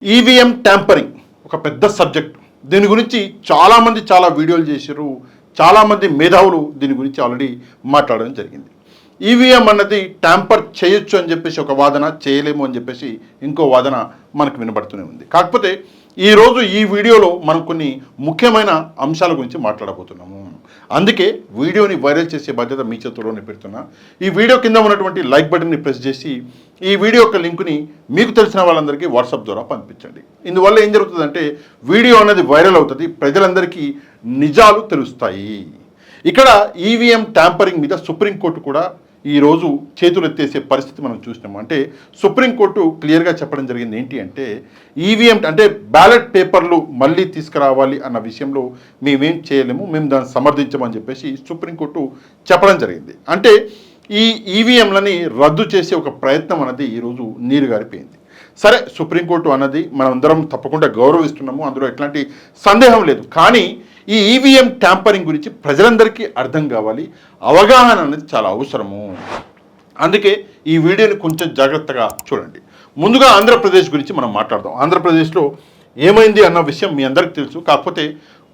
EVM tampering ఒక పెద్ద subject. దీని గురించి చాలామంది చాలా వీడియోలు చేశారు. చాలామంది మేధావులు దీని గురించి ఆల్రెడీ మాట్లాడడం జరిగింది. ఈవీఎం అన్నది ట్యాంపర్ చేయొచ్చు అని చెప్పేసి ఒక వాదన, చేయలేము అని చెప్పేసి ఇంకో వాదన మనకు వినబడుతూనే ఉంది. కాకపోతే ఈరోజు ఈ వీడియోలో మనం కొన్ని ముఖ్యమైన అంశాల గురించి మాట్లాడబోతున్నాము. అందుకే వీడియోని వైరల్ చేసే బాధ్యత మీ చేతుల్లోనే పెడుతున్నా. ఈ వీడియో కింద ఉన్నటువంటి లైక్ బటన్ని ప్రెస్ చేసి ఈ వీడియో యొక్క లింక్ని మీకు తెలిసిన వాళ్ళందరికీ వాట్సాప్ ద్వారా పంపించండి. ఇందువల్ల ఏం జరుగుతుందంటే వీడియో అనేది వైరల్ అవుతుంది, ప్రజలందరికీ నిజాలు తెలుస్తాయి. ఇక్కడ ఈవీఎం ట్యాంపరింగ్ మీద సుప్రీంకోర్టు కూడా ఈరోజు చేతులు ఎత్తేసే పరిస్థితి మనం చూసినాము. అంటే సుప్రీంకోర్టు క్లియర్గా చెప్పడం జరిగింది ఏంటి అంటే ఈవీఎం అంటే బ్యాలెట్ పేపర్లు మళ్ళీ తీసుకురావాలి అన్న విషయంలో మేమేం చేయలేము, మేము దాన్ని సమర్థించమని చెప్పేసి సుప్రీంకోర్టు చెప్పడం జరిగింది. అంటే ఈ ఈవీఎంలని రద్దు చేసే ఒక ప్రయత్నం అనేది ఈరోజు నీరుగారిపోయింది. సరే, సుప్రీంకోర్టు అన్నది మనం అందరం తప్పకుండా గౌరవిస్తున్నాము, అందులో ఎట్లాంటి సందేహం లేదు. కానీ ఈ ఈవీఎం ట్యాంపరింగ్ గురించి ప్రజలందరికీ అర్థం కావాలి, అవగాహన అనేది చాలా అవసరము. అందుకే ఈ వీడియోని కొంచెం జాగ్రత్తగా చూడండి. ముందుగా ఆంధ్రప్రదేశ్ గురించి మనం మాట్లాడదాం. ఆంధ్రప్రదేశ్లో ఏమైంది అన్న విషయం మీ అందరికీ తెలుసు. కాకపోతే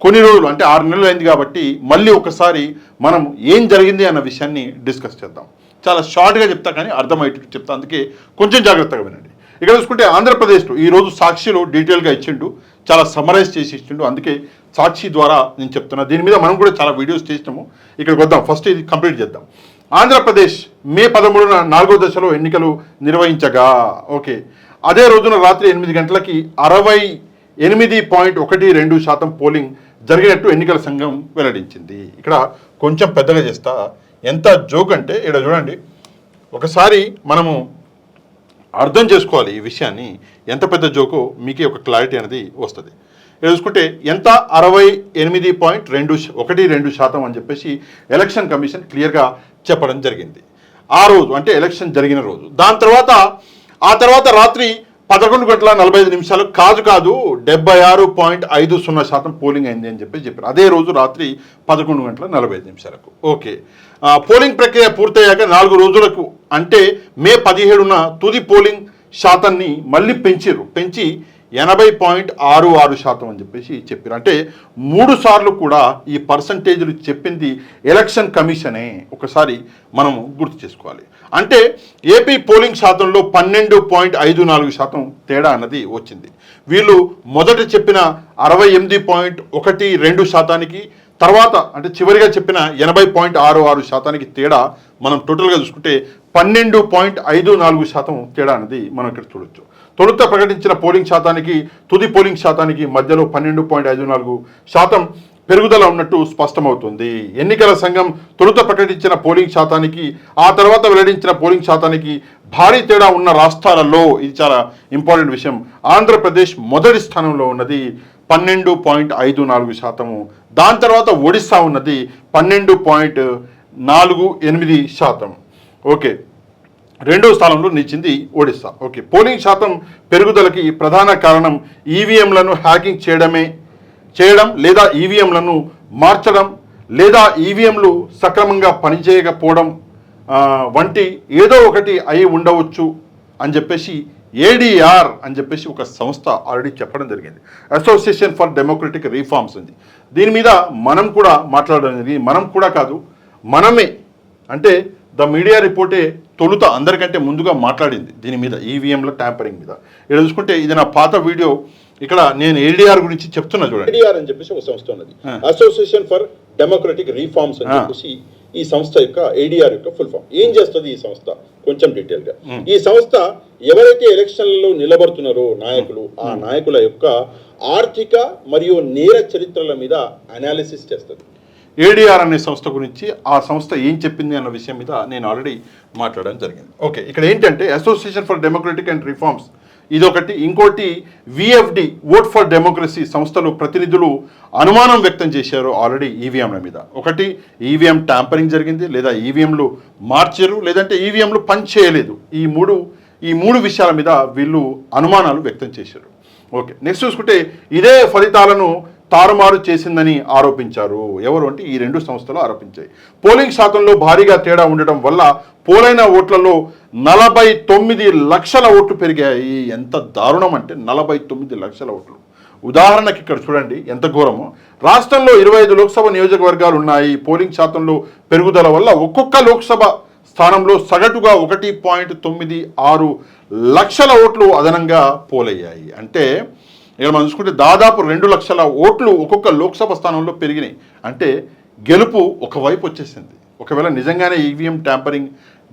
కొన్ని రోజులు అంటే 6 నెలలు అయింది కాబట్టి మళ్ళీ ఒకసారి మనం ఏం జరిగింది అన్న విషయాన్ని డిస్కస్ చేద్దాం. చాలా షార్ట్గా చెప్తా కానీ అర్థమయ్యేటట్టు చెప్తా, అందుకే కొంచెం జాగ్రత్తగా వినండి. ఇక్కడ చూసుకుంటే ఆంధ్రప్రదేశ్లో ఈరోజు సాక్షిలో డీటెయిల్గా ఇచ్చిండు, చాలా సమరైజ్ చేసి ఇచ్చిండు. అందుకే సాక్షి ద్వారా నేను చెప్తున్నా. దీని మీద మనం కూడా చాలా వీడియోస్ చేసినాము. ఇక్కడికి వద్దాం, ఫస్ట్ ఇది కంప్లీట్ చేద్దాం. ఆంధ్రప్రదేశ్ మే 13న 4వ దశలో ఎన్నికలు నిర్వహించగా అదే రోజున రాత్రి 8 గంటలకి 68.12% పోలింగ్ జరిగినట్టు ఎన్నికల సంఘం వెల్లడించింది. ఇక్కడ కొంచెం పెద్దగా చేస్తా, ఎంత జోక్ అంటే ఇక్కడ చూడండి, ఒకసారి మనము అర్థం చేసుకోవాలి ఈ విషయాన్ని, ఎంత పెద్ద జోకో మీకే ఒక క్లారిటీ అనేది వస్తుంది. చూసుకుంటే ఎంత 68.12% అని చెప్పేసి ఎలక్షన్ కమిషన్ క్లియర్గా చెప్పడం జరిగింది. ఆ రోజు అంటే ఎలక్షన్ జరిగిన రోజు. ఆ తర్వాత రాత్రి 11:45 కాదు 76.50% పోలింగ్ అయింది అని చెప్పారు. అదే రోజు రాత్రి 11:45 పోలింగ్ ప్రక్రియ పూర్తయ్యాక 4 రోజులకు అంటే మే 17న తుది పోలింగ్ శాతాన్ని మళ్ళీ పెంచి 80.66% అని చెప్పేసి చెప్పారు. అంటే 3 సార్లు కూడా ఈ పర్సంటేజ్లు చెప్పింది ఎలక్షన్ కమిషనే. ఒకసారి మనం గుర్తు చేసుకోవాలి. అంటే ఏపీ పోలింగ్ శాతంలో 12.54% తేడా అన్నది వచ్చింది. వీళ్ళు మొదట చెప్పిన 68.12%కి తర్వాత అంటే చివరిగా చెప్పిన 80.66%కి తేడా మనం టోటల్గా చూసుకుంటే 12.54% తేడా అనేది మనం ఇక్కడ చూడొచ్చు. తొలుత ప్రకటించిన పోలింగ్ శాతానికి తుది పోలింగ్ శాతానికి మధ్యలో 12.54% పెరుగుదల ఉన్నట్టు స్పష్టమవుతుంది. ఎన్నికల సంఘం తొలుత ప్రకటించిన పోలింగ్ శాతానికి ఆ తర్వాత వెల్లడించిన పోలింగ్ శాతానికి భారీ తేడా ఉన్న రాష్ట్రాలలో, ఇది చాలా ఇంపార్టెంట్ విషయం, ఆంధ్రప్రదేశ్ మొదటి స్థానంలో ఉన్నది 12.54%. దాని తర్వాత ఒడిస్సా ఉన్నది 12.48%. రెండో స్థానంలో నిలిచింది ఒడిస్సా. పోలింగ్ శాతం పెరుగుదలకి ప్రధాన కారణం ఈవీఎంలను హ్యాకింగ్ చేయడం లేదా ఈవీఎంలను మార్చడం లేదా ఈవీఎంలు సక్రమంగా పనిచేయకపోవడం వంటి ఏదో ఒకటి అయి ఉండవచ్చు అని చెప్పేసి ఏడీఆర్ అని చెప్పేసి ఒక సంస్థ ఆల్రెడీ చెప్పడం జరిగింది. అసోసియేషన్ ఫర్ డెమోక్రటిక్ రిఫార్మ్స్ ఉంది. దీని మీద మనం కూడా మాట్లాడడం జరిగింది. మనం కూడా కాదు, మనమే అంటే ద మీడియా రిపోర్టే తొలుత అందరికంటే ముందుగా మాట్లాడింది దీని మీద, ఈవీఎంల ట్యాంపరింగ్ మీద. ఇక్కడ చూసుకుంటే ఇది నా పాత వీడియో. ఇక్కడ నేను ఏడీఆర్ గురించి చెప్తున్నా చూడండి. ఏడీఆర్ అని చెప్పేసి ఒక సంస్థ ఉన్నది, అసోసియేషన్ ఫర్ డెమోక్రటిక్ రిఫార్మ్స్ అని చెప్పేసి ఈ సంస్థ యొక్క ఏడీఆర్ యొక్క ఫుల్ ఫామ్. ఏం చేస్తుంది ఈ సంస్థ కొంచెం డీటెయిల్ గా? ఈ సంస్థ ఎవరైతే ఎలక్షన్లలో నిలబడుతున్నారో నాయకులు, ఆ నాయకుల యొక్క ఆర్థిక మరియు నేర చరిత్రల మీద అనాలిసిస్ చేస్తుంది. ఏడీఆర్ అనే సంస్థ గురించి ఆ సంస్థ ఏం చెప్పింది అన్న విషయం మీద నేను ఆల్రెడీ మాట్లాడడం జరిగింది. ఇక్కడ ఏంటంటే association for democratic and reforms ఇదొకటి. ఇంకోటి విఎఫ్డి, ఓట్ ఫర్ డెమోక్రసీ సంస్థలు ప్రతినిధులు అనుమానం వ్యక్తం చేశారు ఆల్రెడీ ఈవీఎంల మీద. ఒకటి, ఈవీఎం ట్యాంపరింగ్ జరిగింది, లేదా ఈవీఎంలు మార్చారు, లేదంటే ఈవీఎంలు పనిచేయలేదు. ఈ మూడు విషయాల మీద వీళ్ళు అనుమానాలు వ్యక్తం చేశారు. నెక్స్ట్ చూసుకుంటే ఇదే ఫలితాలను తారుమారు చేసిందని ఆరోపించారు. ఎవరు అంటే ఈ రెండు సంస్థలు ఆరోపించాయి. పోలింగ్ శాతంలో భారీగా తేడా ఉండటం వల్ల పోలైన ఓట్లలో 49 లక్షల ఓట్లు పెరిగాయి. ఎంత దారుణం అంటే 49 లక్షల ఓట్లు. ఉదాహరణకి ఇక్కడ చూడండి ఎంత ఘోరమో. రాష్ట్రంలో 25 లోక్సభ నియోజకవర్గాలు ఉన్నాయి. పోలింగ్ శాతంలో పెరుగుదల వల్ల ఒక్కొక్క లోక్సభ స్థానంలో సగటుగా 1.96 లక్షల ఓట్లు అదనంగా పోలయ్యాయి. అంటే ఇక్కడ మనం చూసుకుంటే దాదాపు 2 లక్షల ఓట్లు ఒక్కొక్క లోక్సభ స్థానంలో పెరిగినాయి. అంటే గెలుపు ఒకవైపు వచ్చేసింది. ఒకవేళ నిజంగానే ఈవీఎం ట్యాంపరింగ్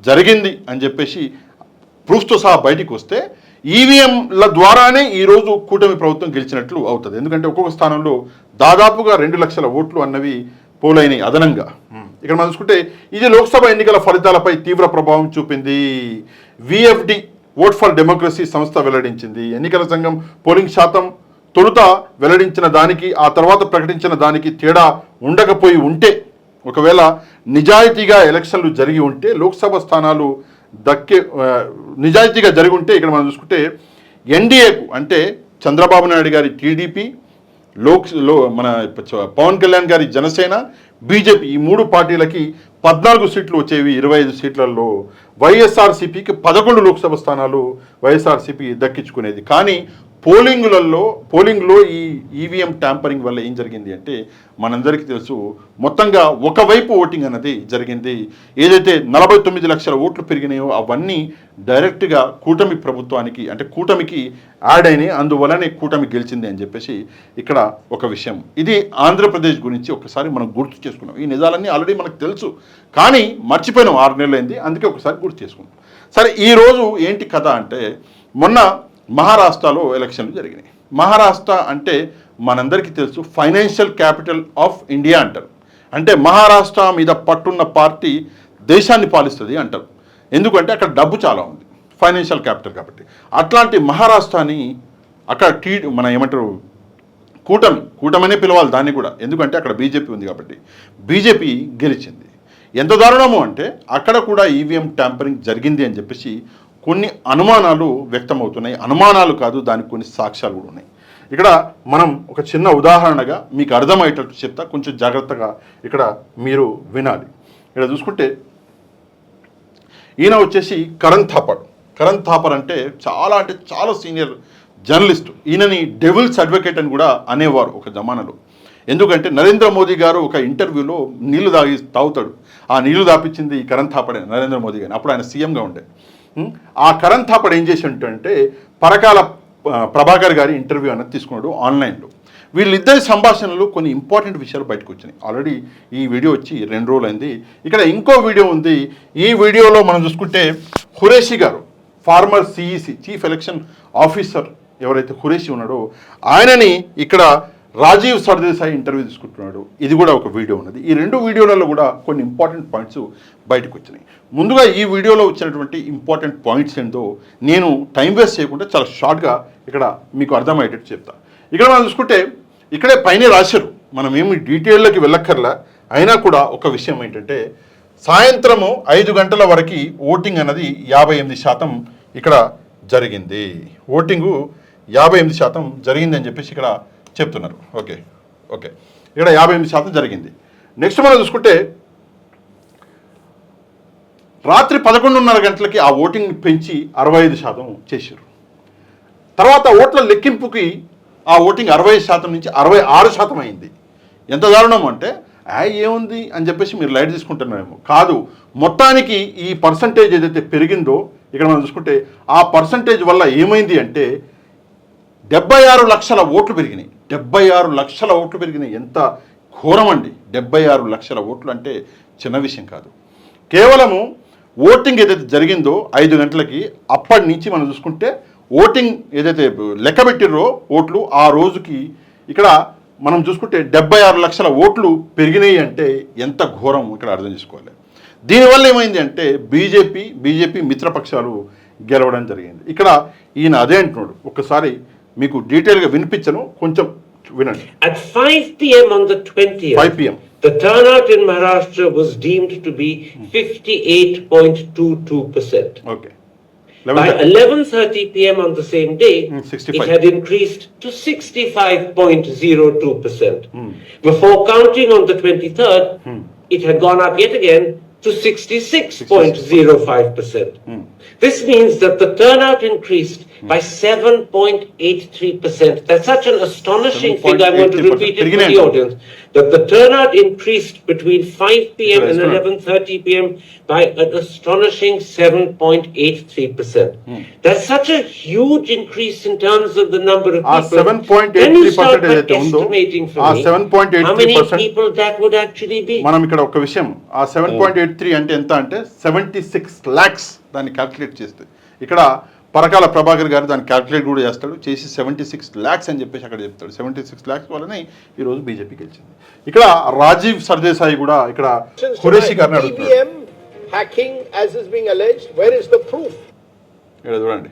జరిగింది అని చెప్పేసి ప్రూఫ్తో సహా బయటికి వస్తే ఈవీఎంల ద్వారానే ఈరోజు కూటమి ప్రభుత్వం గెలిచినట్లు అవుతుంది. ఎందుకంటే ఒక్కొక్క స్థానంలో దాదాపుగా 2 లక్షల ఓట్లు అన్నవి పోలైనవి అదనంగా. ఇక్కడ మనం చూసుకుంటే ఇది లోక్సభ ఎన్నికల ఫలితాలపై తీవ్ర ప్రభావం చూపింది. విఎఫ్డి ఓట్ ఫర్ డెమోక్రసీ సంస్థ వెల్లడించింది. ఎన్నికల సంఘం పోలింగ్ శాతం తొలుత వెల్లడించిన దానికి ఆ తర్వాత ప్రకటించిన దానికి తేడా ఉండకపోయి ఉంటే, ఒకవేళ నిజాయితీగా ఎలక్షన్లు జరిగి ఉంటే, లోక్సభ స్థానాలు నిజాయితీగా జరిగి ఉంటే, ఇక్కడ మనం చూసుకుంటే ఎన్డీఏకు అంటే చంద్రబాబు నాయుడు గారి టీడీపీ, మన పవన్ కళ్యాణ్ గారి జనసేన, బీజేపీ ఈ 3 పార్టీలకి 14 సీట్లు వచ్చేవి. 25 సీట్లలో వైఎస్ఆర్సీపీకి 11 లోక్సభ స్థానాలు వైఎస్ఆర్సీపీ దక్కించుకునేది. కానీ పోలింగ్లో ఈ ఈవీఎం ట్యాంపరింగ్ వల్ల ఏం జరిగింది అంటే మనందరికీ తెలుసు, మొత్తంగా ఒకవైపు ఓటింగ్ అన్నది జరిగింది. ఏదైతే 49 లక్షల ఓట్లు పెరిగినాయో అవన్నీ డైరెక్ట్గా కూటమి ప్రభుత్వానికి అంటే కూటమికి యాడ్ అయినాయి. అందువల్లనే కూటమి గెలిచింది అని చెప్పేసి ఇక్కడ ఒక విషయం. ఇది ఆంధ్రప్రదేశ్ గురించి ఒకసారి మనం గుర్తు చేసుకున్నాం. ఈ నిజాలన్నీ ఆల్రెడీ మనకు తెలుసు, కానీ మర్చిపోయినాం. 6 నెలలు అయింది, అందుకే ఒకసారి గుర్తు చేసుకున్నాం. సరే, ఈరోజు ఏంటి కథ అంటే మొన్న మహారాష్ట్రలో ఎలక్షన్లు జరిగినాయి. మహారాష్ట్ర అంటే మనందరికీ తెలుసు ఫైనాన్షియల్ క్యాపిటల్ ఆఫ్ ఇండియా అంటారు. అంటే మహారాష్ట్ర మీద పట్టున్న పార్టీ దేశాన్ని పాలిస్తుంది అంటారు. ఎందుకంటే అక్కడ డబ్బు చాలా ఉంది, ఫైనాన్షియల్ క్యాపిటల్ కాబట్టి. అట్లాంటి మహారాష్ట్రని అక్కడ మన ఏమంటారు కూటమనే పిలవాలి దాన్ని కూడా, ఎందుకంటే అక్కడ బీజేపీ ఉంది కాబట్టి. బీజేపీ గెలిచింది. ఎంత దారుణము అంటే అక్కడ కూడా ఈవీఎం ట్యాంపరింగ్ జరిగింది అని చెప్పేసి కొన్ని అనుమానాలు వ్యక్తమవుతున్నాయి. అనుమానాలు కాదు, దానికి కొన్ని సాక్ష్యాలు కూడా ఉన్నాయి. ఇక్కడ మనం ఒక చిన్న ఉదాహరణగా మీకు అర్థమయ్యేటట్టు చెప్తా, కొంచెం జాగ్రత్తగా ఇక్కడ మీరు వినాలి. ఇక్కడ చూసుకుంటే ఈయన వచ్చేసి కరణ్ థాపర్ అంటే చాలా సీనియర్ జర్నలిస్ట్. ఈయనని డెవిల్స్ అడ్వకేట్ అని కూడా అనేవారు ఒక జమానాలో. ఎందుకంటే నరేంద్ర మోదీ గారు ఒక ఇంటర్వ్యూలో నీళ్లు తాగుతాడు. ఆ నీళ్లు దాపించింది ఈ కరణ్ థాపరే, నరేంద్ర మోదీ గారిని. అప్పుడు ఆయన సీఎంగా ఉండే. ఆ కరణ్ థాపర్ ఏం చేసి అంటే పరకాల ప్రభాకర్ గారి ఇంటర్వ్యూ అన్నది తీసుకున్నాడు ఆన్లైన్లో. వీళ్ళిద్దరి సంభాషణలు కొన్ని ఇంపార్టెంట్ విషయాలు బయటకు వచ్చినాయి. ఆల్రెడీ ఈ వీడియో వచ్చి 2 రోజులు అయింది. ఇక్కడ ఇంకో వీడియో ఉంది. ఈ వీడియోలో మనం చూసుకుంటే Qureshi garu, former CEC chief election officer ఎవరైతే ఖురేషి ఉన్నాడో ఆయనని ఇక్కడ రాజీవ్ సర్దేశాయి ఇంటర్వ్యూ తీసుకుంటున్నాడు. ఇది కూడా ఒక వీడియో ఉన్నది. ఈ 2 వీడియోలలో కూడా కొన్ని ఇంపార్టెంట్ పాయింట్స్ బయటకు వచ్చినాయి. ముందుగా ఈ వీడియోలో వచ్చినటువంటి ఇంపార్టెంట్ పాయింట్స్ ఏంటో నేను టైం వేస్ట్ చేయకుండా చాలా షార్ట్గా ఇక్కడ మీకు అర్థమయ్యేటట్టు చెప్తా. ఇక్కడ మనం చూసుకుంటే ఇక్కడే పైన రాశారు, మనం ఏమి డీటెయిల్లోకి వెళ్ళక్కర్లా. అయినా కూడా ఒక విషయం ఏంటంటే సాయంత్రము 5 గంటల వరకు ఓటింగ్ అన్నది 58% ఇక్కడ జరిగింది. ఓటింగు 58% జరిగింది అని చెప్పేసి ఇక్కడ చెప్తున్నారు. ఓకే ఇక్కడ 58% జరిగింది. నెక్స్ట్ మనం చూసుకుంటే రాత్రి 11:30 గంటలకి ఆ ఓటింగ్ పెంచి 65% చేశారు. తర్వాత ఓట్ల లెక్కింపుకి ఆ ఓటింగ్ 60% నుంచి 66% అయింది. ఎంత దారుణం అంటే ఏముంది అని చెప్పేసి మీరు లైట్ తీసుకుంటున్నారేమో. కాదు, మొత్తానికి ఈ పర్సంటేజ్ ఏదైతే పెరిగిందో ఇక్కడ మనం చూసుకుంటే ఆ పర్సంటేజ్ వల్ల ఏమైంది అంటే 76 లక్షల ఓట్లు పెరిగినాయి. 76 లక్షల ఓట్లు పెరిగినాయి. ఎంత ఘోరం అండి! 76 లక్షల ఓట్లు అంటే చిన్న విషయం కాదు. కేవలము ఓటింగ్ ఏదైతే జరిగిందో 5 గంటలకి, అప్పటి నుంచి మనం చూసుకుంటే ఓటింగ్ ఏదైతే లెక్క పెట్టిర్రో ఓట్లు ఆ రోజుకి ఇక్కడ మనం చూసుకుంటే 76 లక్షల ఓట్లు పెరిగినాయి. అంటే ఎంత ఘోరం ఇక్కడ అర్థం చేసుకోవాలి. దీనివల్ల ఏమైంది అంటే బీజేపీ మిత్రపక్షాలు గెలవడం జరిగింది. ఇక్కడ ఈయన అదే అంటున్నాడు. ఒక్కసారి మీకు డీటెయిల్గా వినిపించను, కొంచెం వినండి. At 5 p.m. on the 20th, 5 p.m. the turnout in Maharashtra was deemed to be 58.22%. Okay. By 11:30 p.m. on the same day, 65. it had increased to 65.02%. Before counting on the 23rd, it had gone up yet again to 66.05%. This means that the turnout increased by 7.83%. That's such an astonishing figure. I'm going to repeat it for the audience. That the turnout increased between 5 p.m. and 11:30 p.m. by an astonishing 7.83%. That's such a huge increase in terms of the number of ఆ people. 7.83% Can you start by ఏదైతే ఉందో, estimating for ఆ me 7.83% how many people that would actually be? మనం ఇక్కడ ఒక విషయం, ఆ 7.83 అంటే ఎంత అంటే 76 lakhs దాన్ని క్యాల్కులేట్ చేస్తే, ఇక్కడ పరకాల ప్రభాకర్ గారు దాన్ని క్యాల్కులేట్ కూడా చేస్తాడు, చేసి 76 lakhs అని చెప్పేసి అక్కడ చెప్తాడు. 76 lakhs వల్లనే ఈరోజు బీజేపీ గెలిచింది. ఇక్కడ రాజీవ్ సర్దేశాయి కూడా ఇక్కడ ఖురేషి గారిని అడుగుతాడు. EVM hacking as is being alleged, where is the proof? ఇక్కడ చూడండి,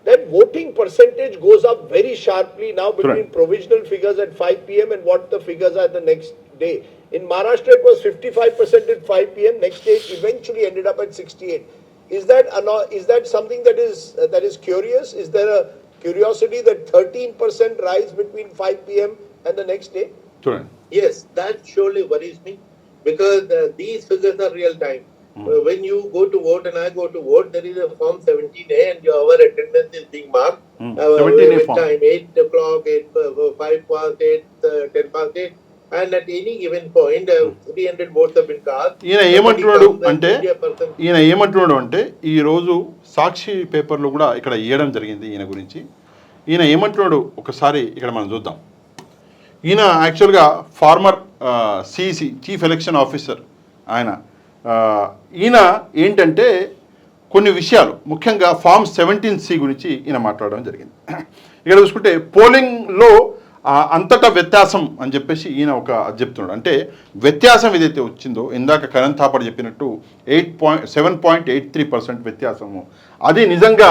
That voting percentage goes up very sharply now between Right. provisional figures at 5 p.m. and what the figures are the next day. In Maharashtra, it was 55% at 5 p.m. Next day, it eventually ended up at 68. Is that something that is curious? Is there a curiosity that 13% rise between 5 p.m. and the next day? చూడండి. Yes, that surely worries me because these figures are real time. When you go to vote and I go to vote, there is a form 17A and our attendance is being marked. 17A form. Time 8 o'clock, 5 past 8, 10 past 8. And at any given point, 300 votes have been cast. ఈయన ఏమంటున్నాడు అంటే ఈరోజు సాక్షి పేపర్లో కూడా ఇక్కడ ఇవ్వడం జరిగింది ఈయన గురించి. ఈయన ఏమంటున్నాడు ఒకసారి ఇక్కడ మనం చూద్దాం. ఈయన యాక్చువల్గా former CEC chief election officer ఆయన. ఈయన ఏంటంటే కొన్ని విషయాలు ముఖ్యంగా ఫామ్ 17C గురించి ఈయన మాట్లాడడం జరిగింది. ఇక్కడ చూసుకుంటే పోలింగ్లో అంతటా వ్యత్యాసం అని చెప్పేసి ఈయన ఒక చెప్తున్నాడు. అంటే వ్యత్యాసం ఏదైతే వచ్చిందో ఇందాక కరణ్ థాపర్ చెప్పినట్టు 7.83% వ్యత్యాసము, అది నిజంగా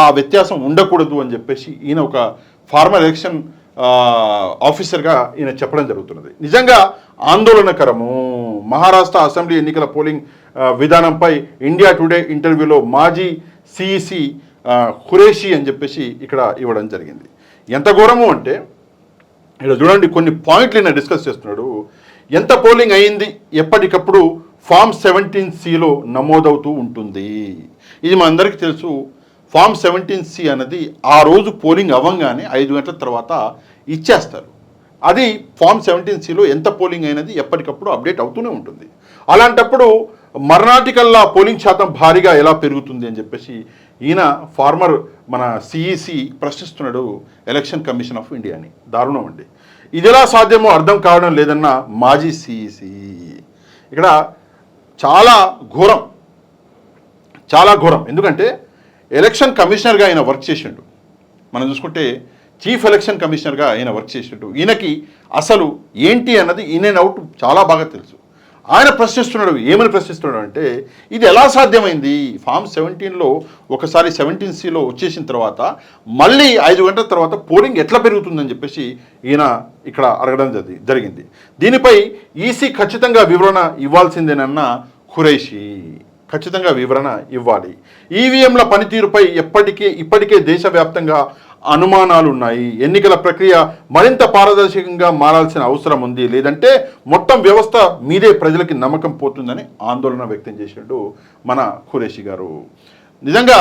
ఆ వ్యత్యాసం ఉండకూడదు అని చెప్పేసి ఈయన ఒక ఫార్మర్ ఎలక్షన్ ఆఫీసర్గా ఈయన చెప్పడం జరుగుతున్నది. నిజంగా ఆందోళనకరము. మహారాష్ట్ర అసెంబ్లీ ఎన్నికల పోలింగ్ విధానంపై ఇండియా టుడే ఇంటర్వ్యూలో మాజీ సిఇసి ఖురేషి అని చెప్పేసి ఇక్కడ ఇవ్వడం జరిగింది. ఎంత ఘోరము అంటే ఇక్కడ చూడండి, కొన్ని పాయింట్లు ఈయన డిస్కస్ చేస్తున్నాడు. ఎంత పోలింగ్ అయ్యింది ఎప్పటికప్పుడు ఫామ్ 17Cలో నమోదవుతూ ఉంటుంది. ఇది మా అందరికీ తెలుసు. ఫామ్ 17C అన్నది ఆ రోజు పోలింగ్ అవ్వంగానే 5 గంటల తర్వాత ఇచ్చేస్తారు. అది ఫామ్ 17Cలో ఎంత పోలింగ్ అయినది ఎప్పటికప్పుడు అప్డేట్ అవుతూనే ఉంటుంది. అలాంటప్పుడు మర్నాటికల్లా పోలింగ్ శాతం భారీగా ఎలా పెరుగుతుంది అని చెప్పేసి ఈయన ఫార్మర్ మన సిఇసి ప్రశ్నిస్తున్నాడు ఎలక్షన్ కమిషన్ ఆఫ్ ఇండియాని. దారుణం అండి. ఇది ఎలా సాధ్యమో అర్థం కావడం లేదన్న మాజీ సిఇసి. ఇక్కడ చాలా ఘోరం, చాలా ఘోరం. ఎందుకంటే ఎలక్షన్ కమిషనర్గా ఆయన వర్క్ చేసిండు. మనం చూసుకుంటే చీఫ్ ఎలక్షన్ కమిషనర్గా ఆయన వర్క్ చేసిండు. ఈయనకి అసలు ఏంటి అన్నది ఇన్ అండ్ అవుట్ చాలా బాగా తెలుసు. ఆయన ప్రశ్నిస్తున్నాడు. ఏమని ప్రశ్నిస్తున్నాడు అంటే ఇది ఎలా సాధ్యమైంది? ఫామ్ 17లో ఒకసారి 17Cలో వచ్చేసిన తర్వాత మళ్ళీ 5 గంటల తర్వాత పోలింగ్ ఎట్లా పెరుగుతుందని చెప్పేసి ఈయన ఇక్కడ అడగడం జరిగింది. దీనిపై ఈసీ ఖచ్చితంగా వివరణ ఇవ్వాల్సిందేనన్న ఖురేషి. ఖచ్చితంగా వివరణ ఇవ్వాలి. ఈవీఎంల పనితీరుపై ఇప్పటికే దేశవ్యాప్తంగా అనుమానాలు ఉన్నాయి. ఎన్నికల ప్రక్రియ మరింత పారదర్శకంగా మారాల్సిన అవసరం ఉంది, లేదంటే మొత్తం వ్యవస్థ మీదే ప్రజలకి నమ్మకం పోతుందని ఆందోళన వ్యక్తం చేశాడు మన ఖురేషి గారు. నిజంగా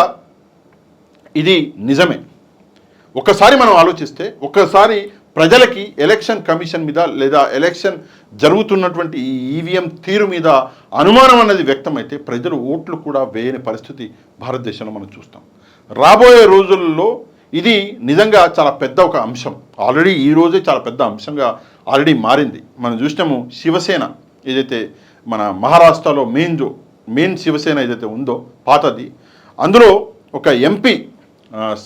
ఇది నిజమే. ఒకసారి మనం ఆలోచిస్తే, ఒక్కసారి ప్రజలకి ఎలక్షన్ కమిషన్ మీద లేదా ఎలక్షన్ జరుగుతున్నటువంటి ఈ ఈవీఎం తీరు మీద అనుమానం అన్నది వ్యక్తమైతే ప్రజలు ఓట్లు కూడా వేయని పరిస్థితి భారతదేశంలో మనం చూస్తాం. రాబోయే రోజుల్లో ఇది నిజంగా చాలా పెద్ద ఒక అంశం. ఆల్రెడీ ఈ రోజే చాలా పెద్ద అంశంగా ఆల్రెడీ మారింది. మనం చూసినాము శివసేన ఏదైతే మన మహారాష్ట్రలో మెయిన్ శివసేన ఏదైతే ఉందో పాతది, అందులో ఒక ఎంపీ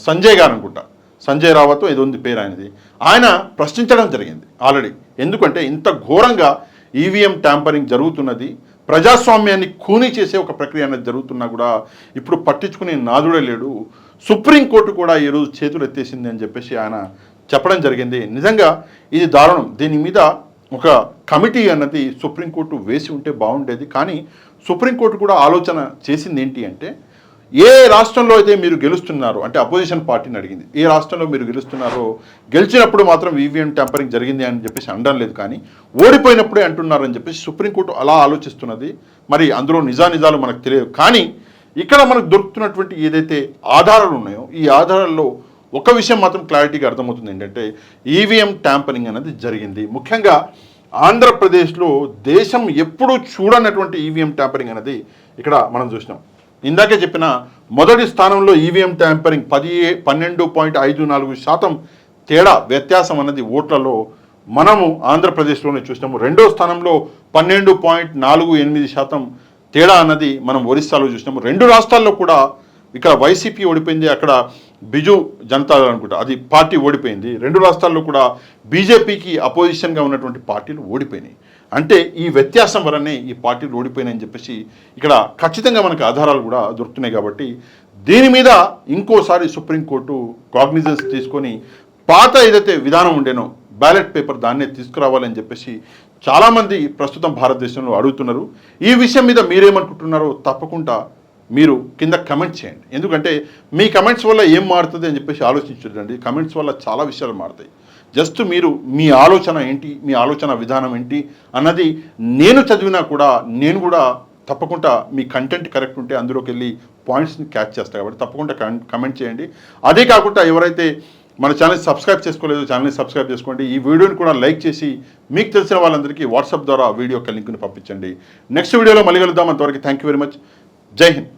సంజయ్ గారు అనుకుంటా, సంజయ్ రావత్ ఏదో ఉంది పేరు ఆయనది, ఆయన ప్రశ్నించడం జరిగింది ఆల్రెడీ. ఎందుకంటే ఇంత ఘోరంగా ఈవీఎం ట్యాంపరింగ్ జరుగుతున్నది, ప్రజాస్వామ్యాన్ని ఖూనీ చేసే ఒక ప్రక్రియ అనేది జరుగుతున్నా కూడా ఇప్పుడు పట్టించుకునే నాదుడే లేడు. సుప్రీంకోర్టు కూడా ఈరోజు చేతులు ఎత్తేసింది అని చెప్పేసి ఆయన చెప్పడం జరిగింది. నిజంగా ఇది దారుణం. దీని మీద ఒక కమిటీ అన్నది సుప్రీంకోర్టు వేసి ఉంటే బాగుండేది. కానీ సుప్రీంకోర్టు కూడా ఆలోచన చేసింది ఏంటి అంటే ఏ రాష్ట్రంలో అయితే మీరు గెలుస్తున్నారో, అంటే అపోజిషన్ పార్టీని అడిగింది, ఏ రాష్ట్రంలో మీరు గెలుస్తున్నారో, గెలిచినప్పుడు మాత్రం ఈవీఎం ట్యాంపరింగ్ జరిగింది అని చెప్పేసి అనడం లేదు, కానీ ఓడిపోయినప్పుడే అంటున్నారని చెప్పేసి సుప్రీంకోర్టు అలా ఆలోచిస్తున్నది. మరి అందులో నిజానిజాలు మనకు తెలియదు, కానీ ఇక్కడ మనకు దొరుకుతున్నటువంటి ఏదైతే ఆధారాలు ఉన్నాయో ఈ ఆధారాల్లో ఒక విషయం మాత్రం క్లారిటీగా అర్థమవుతుంది, ఏంటంటే ఈవీఎం ట్యాంపరింగ్ అనేది జరిగింది. ముఖ్యంగా ఆంధ్రప్రదేశ్లో దేశం ఎప్పుడూ చూడనటువంటి ఈవీఎం ట్యాంపరింగ్ అనేది ఇక్కడ మనం చూసినాం. ఇందాకే చెప్పిన మొదటి స్థానంలో ఈవీఎం ట్యాంపరింగ్ 12.54% తేడా వ్యత్యాసం అన్నది ఓట్లలో మనము ఆంధ్రప్రదేశ్లోనే చూసినాము. రెండో స్థానంలో 12.48% తేడా అన్నది మనం ఒరిస్సాలో చూసినాము. రెండు రాష్ట్రాల్లో కూడా ఇక్కడ వైసీపీ ఓడిపోయింది, అక్కడ బిజు జనతా అనుకుంటా అది పార్టీ ఓడిపోయింది. రెండు రాష్ట్రాల్లో కూడా బీజేపీకి అపోజిషన్గా ఉన్నటువంటి పార్టీలు ఓడిపోయినాయి. అంటే ఈ వ్యత్యాసం వలనే ఈ పార్టీలు ఓడిపోయినాయని చెప్పేసి ఇక్కడ ఖచ్చితంగా మనకు ఆధారాలు కూడా దొరుకుతున్నాయి. కాబట్టి దీని మీద ఇంకోసారి సుప్రీంకోర్టు కాగ్నిజెన్స్ తీసుకొని పాత ఏదైతే విధానం ఉండేనో బ్యాలెట్ పేపర్ దాన్నే తీసుకురావాలని చెప్పేసి చాలామంది ప్రస్తుతం భారతదేశంలో అడుగుతున్నారు. ఈ విషయం మీద మీరేమనుకుంటున్నారో తప్పకుండా మీరు కింద కమెంట్ చేయండి. ఎందుకంటే మీ కమెంట్స్ వల్ల ఏం మారుతుంది అని చెప్పేసి ఆలోచించండి. కమెంట్స్ వల్ల చాలా విషయాలు మారుతాయి. జస్ట్ మీరు మీ ఆలోచన ఏంటి, మీ ఆలోచన విధానం ఏంటి అన్నది నేను చదివినా కూడా నేను కూడా తప్పకుండా మీ కంటెంట్ కరెక్ట్ ఉంటే అందులోకి వెళ్ళి పాయింట్స్ని క్యాచ్ చేస్తాను. కాబట్టి తప్పకుండా కమెంట్ చేయండి. అదే కాకుండా ఎవరైతే మన ఛానల్ సబ్స్క్రైబ్ చేసుకోలేదు ఛానల్ని సబ్స్క్రైబ్ చేసుకోండి. ఈ వీడియోని కూడా లైక్ చేసి మీకు తెలిసిన వాళ్ళందరికీ వాట్సాప్ ద్వారా వీడియో యొక్క లింక్ని పంపించండి. నెక్స్ట్ వీడియోలో మళ్ళీ కలుద్దాం. అంతవరకు థ్యాంక్ యూ వెరీ మచ్. జై హింద్.